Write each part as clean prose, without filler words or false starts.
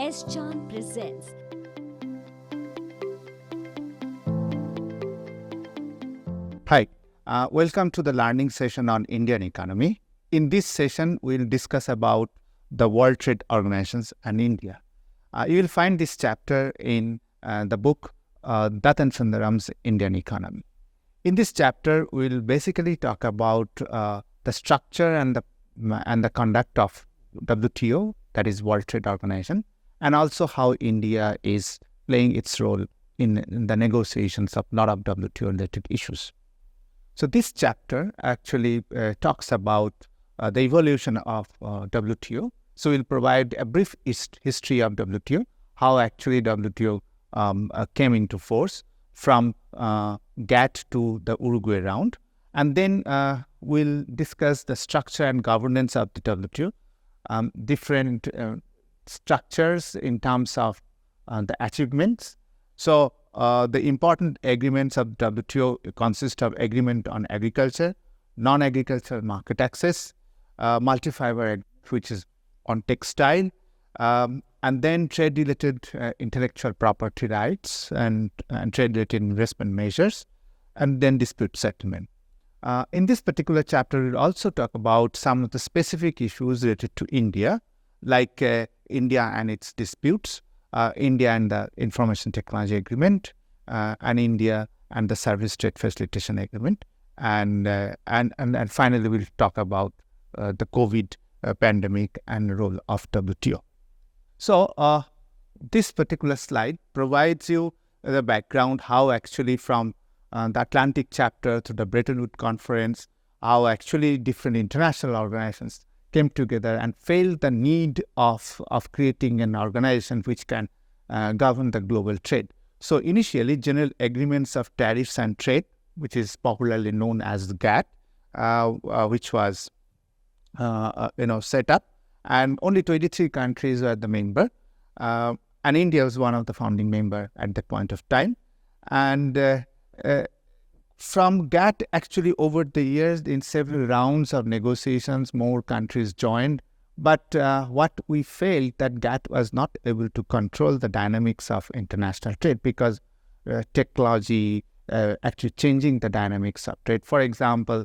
S. Chan presents. Hi, welcome to the learning session on Indian economy. In this session, we'll discuss about the World Trade Organizations and India. You will find this chapter in the book Dutt and Sundaram's Indian Economy. In this chapter, we'll basically talk about the structure and the conduct of WTO, that is World Trade Organization, and also how India is playing its role in the negotiations of a lot of WTO-related issues. So this chapter actually talks about the evolution of WTO. So we'll provide a brief history of WTO, how actually WTO came into force from GATT to the Uruguay Round. And then we'll discuss the structure and governance of the WTO, different structures in terms of the achievements. So the important agreements of WTO consist of agreement on agriculture, non-agricultural market access, multi-fiber, which is on textile, and then trade-related intellectual property rights and trade-related investment measures, and then dispute settlement. In this particular chapter, we'll also talk about some of the specific issues related to India, like India and its disputes, India and the Information Technology Agreement, and India and the Service Trade Facilitation Agreement, and finally we'll talk about the COVID pandemic and role of WTO. So this particular slide provides you the background, how actually from the Atlantic chapter to the Bretton Woods Conference, how actually different international organizations came together and felt the need of creating an organization which can govern the global trade. So initially, General Agreements of Tariffs and Trade, which is popularly known as the GATT, which was set up, and only 23 countries were the member, and India was one of the founding members at that point of time. And from GATT, actually over the years, in several rounds of negotiations, more countries joined. But what we felt that GATT was not able to control the dynamics of international trade, because technology actually changing the dynamics of trade. For example,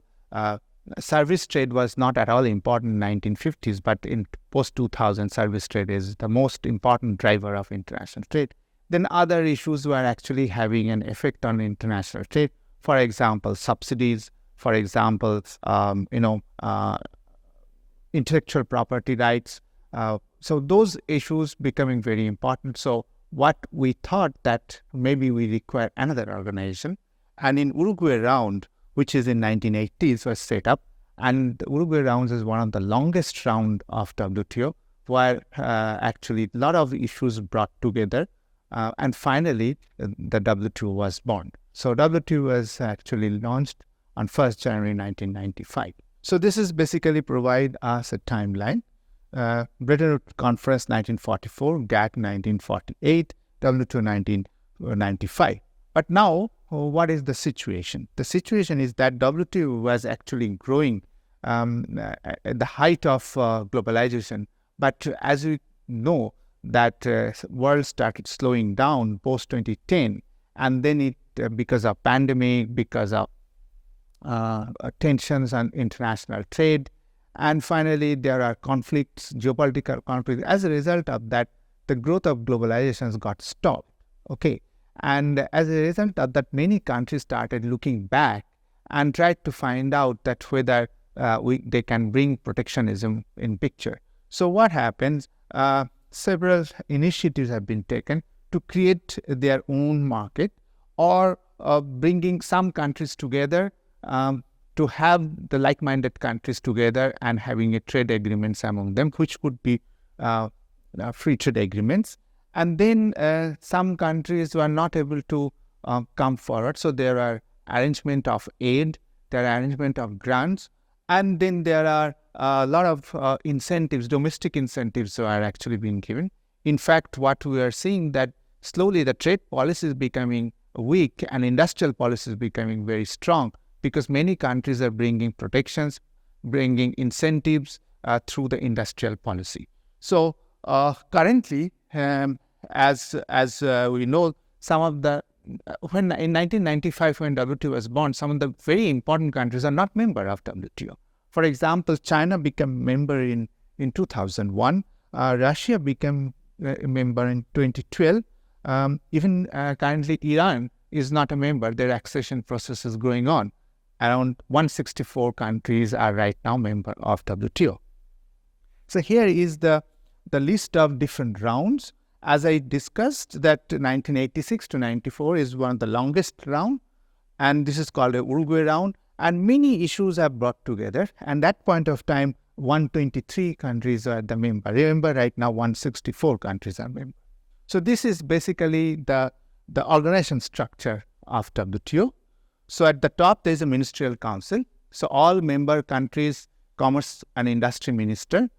service trade was not at all important in 1950s, but in post-2000, service trade is the most important driver of international trade. Then other issues were actually having an effect on international trade. For example, subsidies, for example, intellectual property rights. So those issues becoming very important. So what we thought that maybe we require another organization. And in Uruguay Round, which is in 1980s, was set up. And the Uruguay Round is one of the longest round of WTO, where actually a lot of issues brought together. And finally, the WTO was born. So WTO was actually launched on 1st January 1995. So this is basically provide us a timeline. Bretton Woods Conference 1944, GATT 1948, WTO 1995. But now, what is the situation? The situation is that WTO was actually growing at the height of globalization. But as we know, that world started slowing down post-2010, and then it because of pandemic, because of tensions on international trade, and finally there are conflicts, geopolitical conflicts. As a result of that, the growth of globalization got stopped. Okay, and as a result of that, many countries started looking back and tried to find out that whether they can bring protectionism in picture. So what happens? Several initiatives have been taken to create their own market, or bringing some countries together to have the like-minded countries together and having a trade agreements among them, which could be free trade agreements. And then some countries were not able to come forward. So there are arrangement of aid, there are arrangement of grants, and then there are a lot of incentives, domestic incentives are actually being given. In fact, what we are seeing that slowly the trade policy is becoming weak and industrial policy is becoming very strong, because many countries are bringing protections, bringing incentives through the industrial policy. So currently, as we know, some of the when in 1995 when WTO was born, some of the very important countries are not member of WTO. For example, China became member in 2001. Russia became a member in 2012. Even currently, Iran is not a member. Their accession process is going on. Around 164 countries are right now member of WTO. So here is the list of different rounds. As I discussed, that 1986 to 94 is one of the longest round, and this is called a Uruguay Round, and many issues are brought together. And that point of time, 123 countries are the member. Remember, right now 164 countries are member. So this is basically the organization structure of WTO. So at the top, there is a Ministerial Council. So all member countries, Commerce and Industry Minister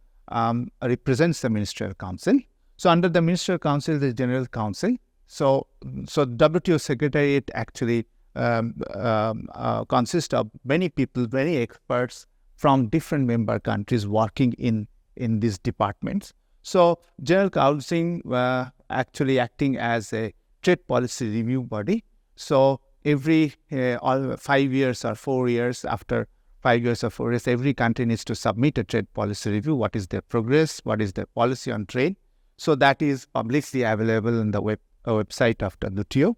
represents the Ministerial Council. So under the Ministerial Council, there is General Council. So WTO Secretariat actually consists of many people, many experts from different member countries working in these departments. So General Council actually acting as a trade policy review body. So every 5 years or 4 years, after 5 years or 4 years, every country needs to submit a trade policy review. What is their progress? What is their policy on trade? So that is publicly available on the website of WTO.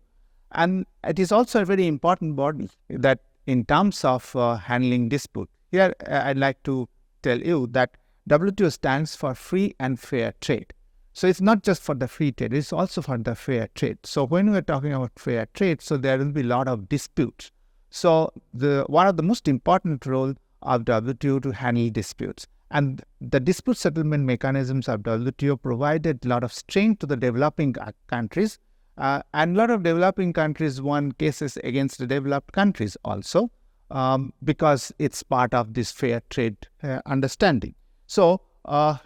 And it is also a very important body that in terms of handling dispute. Here, I'd like to tell you that WTO stands for free and fair trade. So it's not just for the free trade, it's also for the fair trade. So when we're talking about fair trade, so there will be a lot of disputes. So one of the most important role of WTO to handle disputes. And the dispute settlement mechanisms of WTO provided a lot of strength to the developing countries. And a lot of developing countries won cases against the developed countries also because it's part of this fair trade understanding. So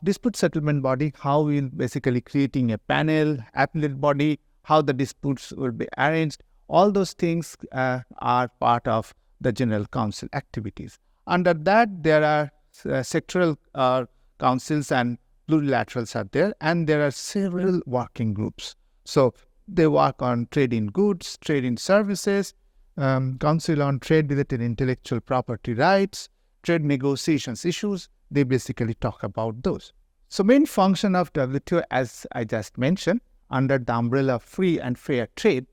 dispute settlement body, how we'll basically creating a panel, appellate body, how the disputes will be arranged. All those things are part of the General Council activities. Under that, there are sectoral councils and plurilaterals are there, and there are several working groups. So they work on trade in goods, trade in services, council on trade-related intellectual property rights, trade negotiations issues. They basically talk about those. So main function of WTO, as I just mentioned, under the umbrella of free and fair trade,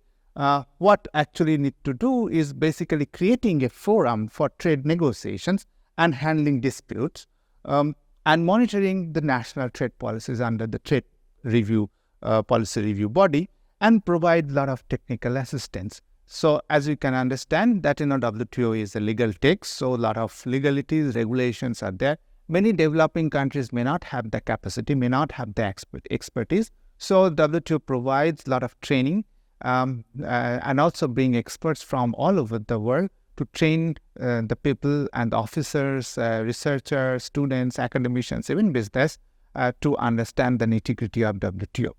what actually need to do is basically creating a forum for trade negotiations and handling disputes, and monitoring the national trade policies under the trade review policy review body, and provide a lot of technical assistance. So as you can understand that WTO is a legal text, so a lot of legalities, regulations are there. Many developing countries may not have the capacity, may not have the expertise. So WTO provides a lot of training and also bring experts from all over the world to train the people and officers, researchers, students, academicians, even business to understand the nitty-gritty of WTO.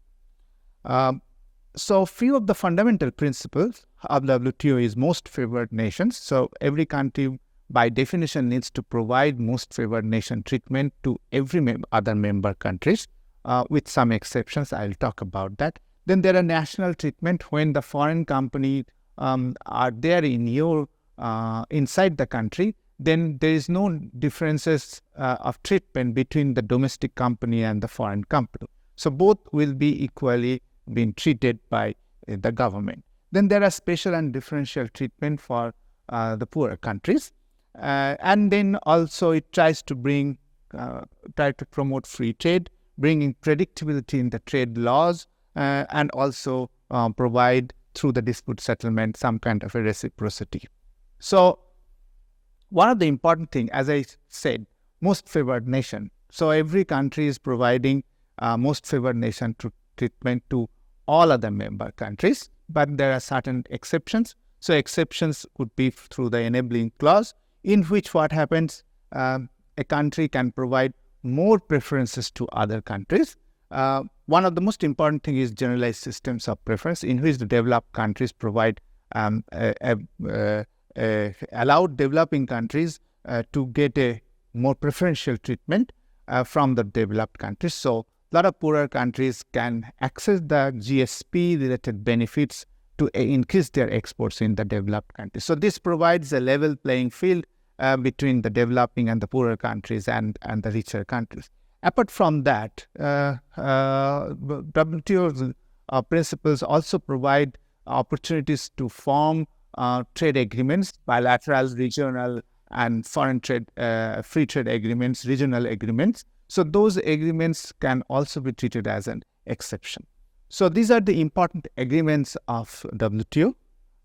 So few of the fundamental principles of WTO is most favored nations. So every country by definition needs to provide most favored nation treatment to every other member countries, with some exceptions. I'll talk about that. Then there are national treatment when the foreign company are there in your inside the country. Then there is no differences of treatment between the domestic company and the foreign company. So both will be equally being treated by the government. Then there are special and differential treatment for the poorer countries. And then also it tries to try to promote free trade, bringing predictability in the trade laws, and also provide through the dispute settlement some kind of a reciprocity. So one of the important things, as I said, most favored nation. So every country is providing most favored nation treatment to all other member countries, but there are certain exceptions. So exceptions could be through the enabling clause, in which what happens, a country can provide more preferences to other countries. One of the most important thing is generalized systems of preference, in which the developed countries provide allowed developing countries to get a more preferential treatment from the developed countries. So a lot of poorer countries can access the GSP-related benefits to increase their exports in the developed countries. So this provides a level playing field between the developing and the poorer countries and the richer countries. Apart from that, WTO's principles also provide opportunities to form trade agreements, bilateral, regional, and foreign trade, free trade agreements, regional agreements. So those agreements can also be treated as an exception. So these are the important agreements of WTO.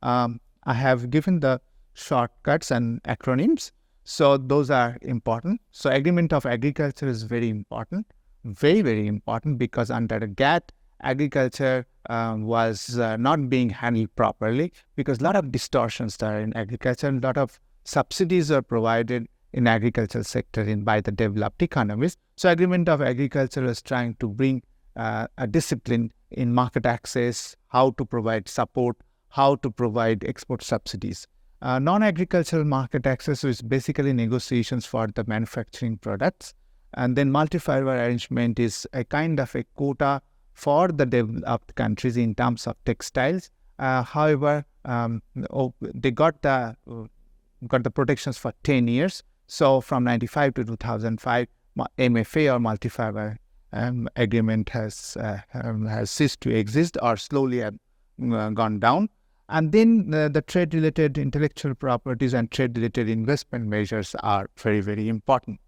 I have given the shortcuts and acronyms. So those are important. So agreement of agriculture is very important, very, very important, because under the GATT, agriculture was not being handled properly because a lot of distortions are in agriculture, a lot of subsidies are provided in agricultural sector by the developed economies. So agreement of agriculture is trying to bring a discipline in market access, how to provide support, how to provide export subsidies. Non-agricultural market access is basically negotiations for the manufacturing products. And then multi-fiber arrangement is a kind of a quota for the developed countries in terms of textiles. However, they got the protections for 10 years. So from 95 to 2005, MFA or multi-fiber agreement has ceased to exist or slowly have gone down. And then the trade-related intellectual properties and trade-related investment measures are very, very important.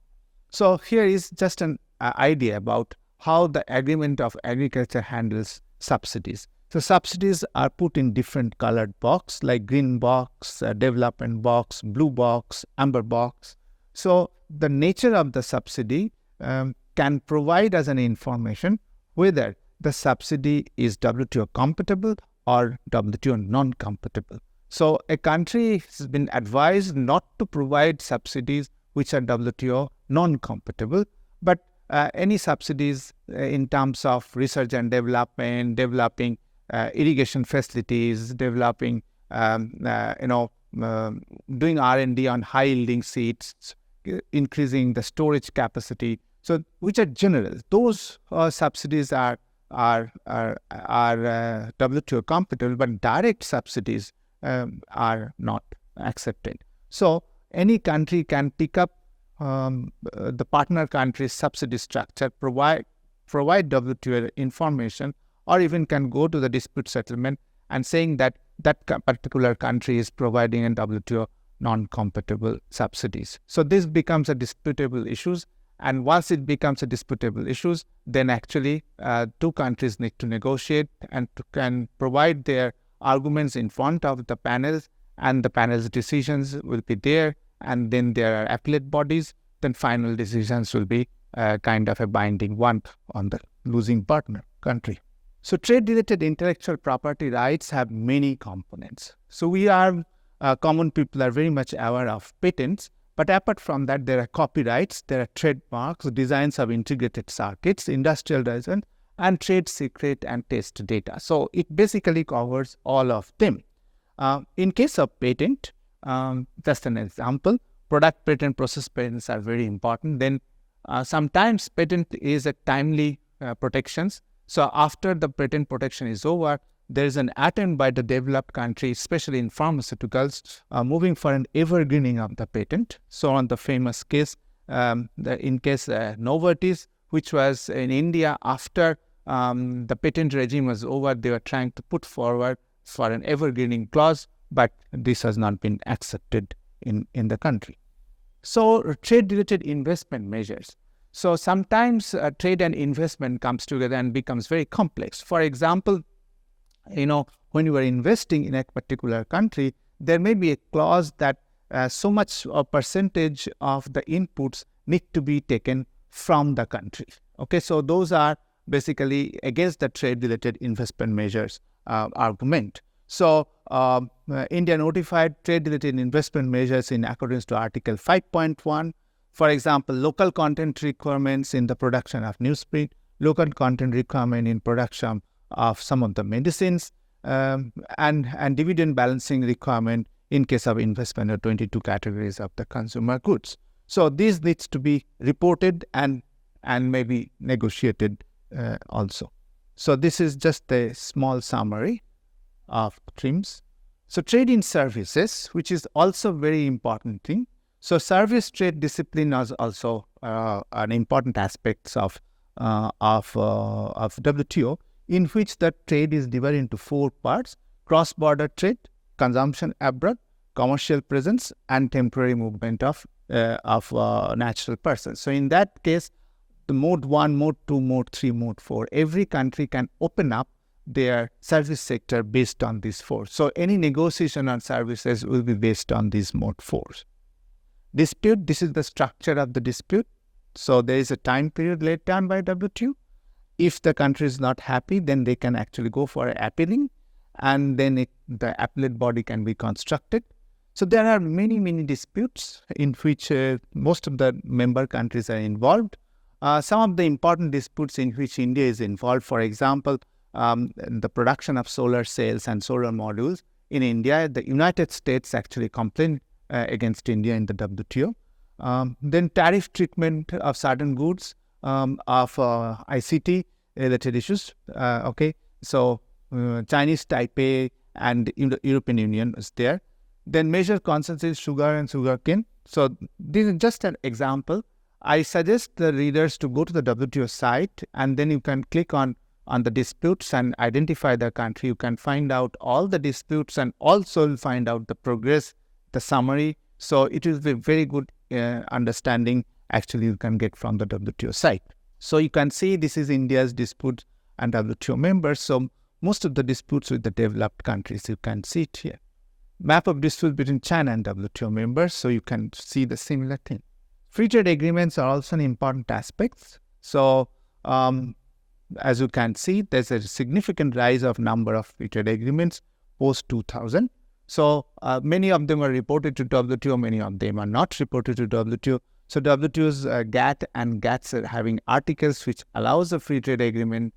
So here is just an idea about how the agreement of agriculture handles subsidies. So subsidies are put in different colored box, like green box, development box, blue box, amber box. So the nature of the subsidy can provide us an information whether the subsidy is WTO compatible or WTO non-compatible. So a country has been advised not to provide subsidies which are WTO non-compatible, but any subsidies in terms of research and development, developing irrigation facilities, developing, doing R&D on high-yielding seeds, increasing the storage capacity. So, which are general. Those subsidies are WTO compatible, but direct subsidies are not accepted. So, any country can pick up the partner country's subsidy structure, provide WTO information, or even can go to the dispute settlement and saying that particular country is providing a WTO non-compatible subsidies. So this becomes a disputable issues, and once it becomes a disputable issues, then actually two countries need to negotiate and can provide their arguments in front of the panels, and the panel's decisions will be there, and then there are appellate bodies, then final decisions will be kind of a binding one on the losing partner country. So trade-related intellectual property rights have many components. So we are, common people are very much aware of patents, but apart from that, there are copyrights, there are trademarks, designs of integrated circuits, industrial design, and trade secret and test data. So it basically covers all of them. In case of patent, just an example, product patent, process patents are very important. Then sometimes patent is a timely protections. So after the patent protection is over, there is an attempt by the developed country, especially in pharmaceuticals, moving for an evergreening of the patent. So on the famous case, Novartis, which was in India after the patent regime was over, they were trying to put forward for an evergreening clause, but this has not been accepted in the country. So trade-related investment measures. So sometimes trade and investment comes together and becomes very complex. For example, when you are investing in a particular country, there may be a clause that so much a percentage of the inputs need to be taken from the country. Okay, so those are basically against the trade-related investment measures argument. So India notified trade-related investment measures in accordance to Article 5.1. For example, local content requirements in the production of newsprint, local content requirement in production of some of the medicines, and dividend balancing requirement in case of investment of 22 categories of the consumer goods. So this needs to be reported and maybe negotiated also. So this is just a small summary of TRIMS. So trade in services, which is also very important thing. So service trade discipline is also an important aspect of WTO, in which the trade is divided into 4 parts: cross-border trade, consumption abroad, commercial presence, and temporary movement of natural persons. So in that case, the mode 1, mode 2, mode 3, mode 4, every country can open up their service sector based on these 4. So any negotiation on services will be based on these mode 4s. Dispute, this is the structure of the dispute. So there is a time period laid down by WTO. If the country is not happy, then they can actually go for appealing, and then the appellate body can be constructed. So there are many, many disputes in which most of the member countries are involved. Some of the important disputes in which India is involved, for example, the production of solar cells and solar modules. In India, the United States actually complained against India in the WTO. Then tariff treatment of certain goods, of ICT related issues. So Chinese Taipei and European Union is there. Then major concerns is sugar and sugarcane. So this is just an example. I suggest the readers to go to the WTO site, and then you can click on the disputes and identify the country. You can find out all the disputes and also find out the progress, the summary. So it is a very good understanding actually you can get from the WTO site. So you can see this is India's dispute and WTO members. So most of the disputes with the developed countries, you can see it here. Map of disputes between China and WTO members. So you can see the similar thing. Free trade agreements are also an important aspect. So as you can see, there's a significant rise of number of free trade agreements post 2000. So many of them are reported to WTO, many of them are not reported to WTO. So WTO's GATT and GATTs are having articles which allows a free trade agreement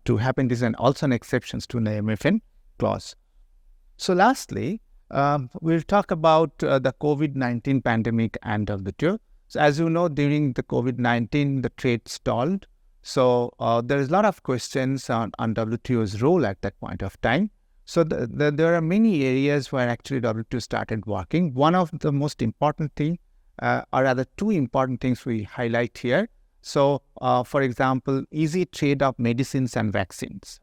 to happen. This is also an exceptions to an MFN clause. So lastly, we'll talk about the COVID-19 pandemic and WTO. So as you know, during the COVID-19, the trade stalled. So there is a lot of questions on WTO's role at that point of time. So there are many areas where actually WTO started working. One of the most important thing, or rather 2 important things we highlight here. So for example, easy trade of medicines and vaccines,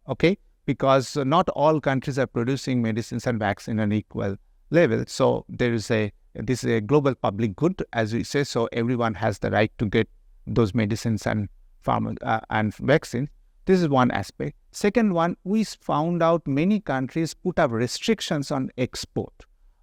because not all countries are producing medicines and vaccines on equal level. So this is a global public good, as we say, so everyone has the right to get those medicines and vaccines. This is one aspect. Second one, we found out many countries put up restrictions on export,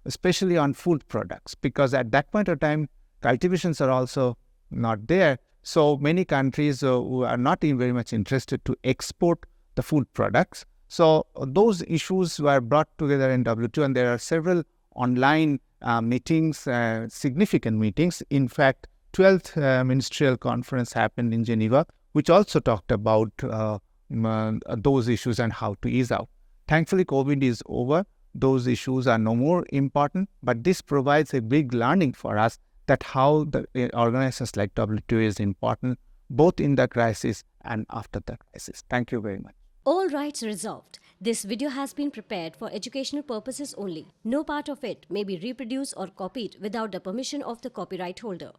especially on food products, because at that point of time, cultivations are also not there. So many countries who are not very much interested to export the food products. So those issues were brought together in WTO, and there are several online meetings, significant meetings. In fact, 12th Ministerial Conference happened in Geneva, which also talked about those issues and how to ease out. Thankfully, COVID is over. Those issues are no more important, but this provides a big learning for us that how the organizations like WTO is important, both in the crisis and after the crisis. Thank you very much. All rights reserved. This video has been prepared for educational purposes only. No part of it may be reproduced or copied without the permission of the copyright holder.